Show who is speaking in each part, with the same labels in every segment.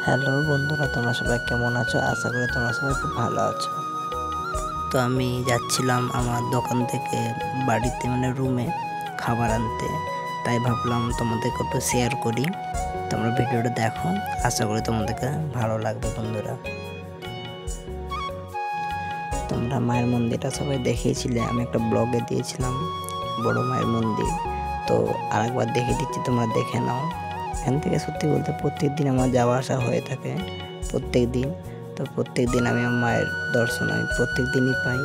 Speaker 1: Hello বন্ধুরা, তোমরা সবাই কেমন আছো? আশা করি তোমরা সবাই খুব ভালো আছো। তো আমি যাচ্ছিলাম আমার দোকান থেকে বাড়িতে রুমে খাবার আনতে, তাই ভাবলাম তোমাদেরকে একটু শেয়ার করি। তোমরা ভিডিওটা দেখো, আশা করি তোমাদেরকে ভালো লাগবে। বন্ধুরা, তোমরা মায়ের মন্দিরটা সবাই দেখিয়েছিলে, আমি একটা ব্লগে দিয়েছিলাম বড় মায়ের মন্দির। তো আরেকবার দেখিয়ে দিচ্ছি, তোমরা দেখে নাও। এখান থেকে সত্যি বলতে প্রত্যেক দিন আমার যাওয়া আসা হয়ে থাকে, প্রত্যেক দিন। তো প্রত্যেক দিন আমি আমার মায়ের দর্শন আমি প্রত্যেক দিনই পাই।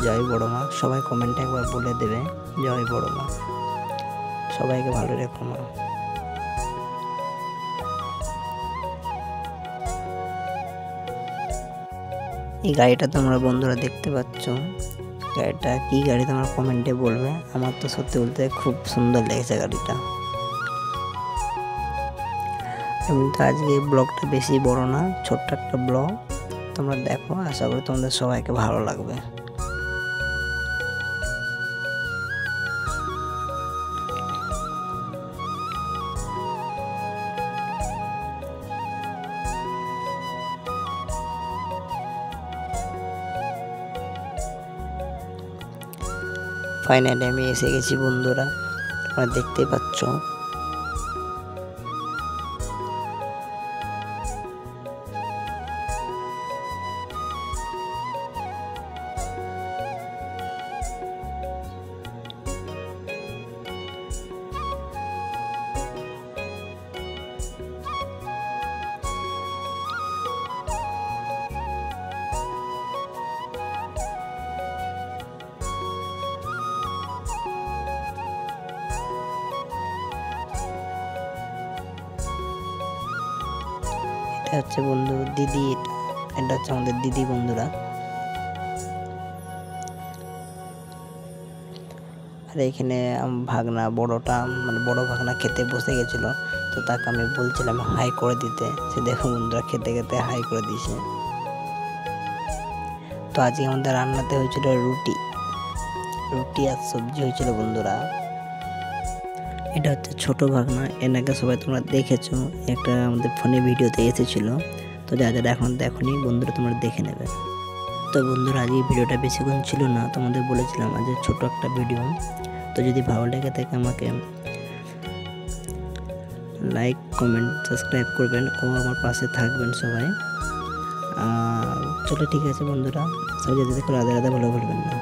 Speaker 1: জয় বড় মা। সবাই কমেন্টে একবার বলে দেবে জয় বড় মা। সবাইকে ভালো রেখো মা। এই গাড়িটা তোমরা বন্ধুরা দেখতে পাচ্ছ, গাড়িটা কি গাড়ি তোমরা কমেন্টে বলবে। আমার তো সত্যি বলতে খুব সুন্দর লেগেছে গাড়িটা। এমনিতে আজকে ব্লগটা বেশি বড় না, ছোট্ট একটা ব্লগ। তোমরা দেখো, আশা করি তোমাদের সবাইকে ভালো লাগবে। ফাইনালি আমি এসে গেছি বন্ধুরা, তোমরা দেখতেই পাচ্ছ। এটা হচ্ছে বন্ধু দিদি, এটা হচ্ছে আমাদের দিদি বন্ধুরা। আর এখানে ভাগনা বড়টা বড় ভাগনা খেতে বসে গেছিল, তো তাকে আমি বলছিলাম হাই করে দিতে। সে দেখো বন্ধুরা, খেতে খেতে হাই করে দিয়েছে। তো আজকে আমাদের রান্নাতে হয়েছিল রুটি আর সবজি হয়েছিল বন্ধুরা। এটা হচ্ছে ছোট ভাগনা, এনাকে সবাই তোমরা দেখেছো, একটা আমাদের ফোনে ভিডিওতে এসেছিল। তো যারা এখন দেখোনি বন্ধুরা, তোমরা দেখে নেবে। তো বন্ধুরা, আজকে ভিডিওটা বেশিক্ষণ ছিল না, তোমাদের বলেছিলাম আজ ছোট একটা ভিডিও। তো যদি ভালো লেগে থাকে আমাকে লাইক কমেন্ট সাবস্ক্রাইব করবেন ও আমার পাশে থাকবেন সবাই। চলো ঠিক আছে বন্ধুরা, সবাই যেতে রাধে রাধে ভালো বলবেন না।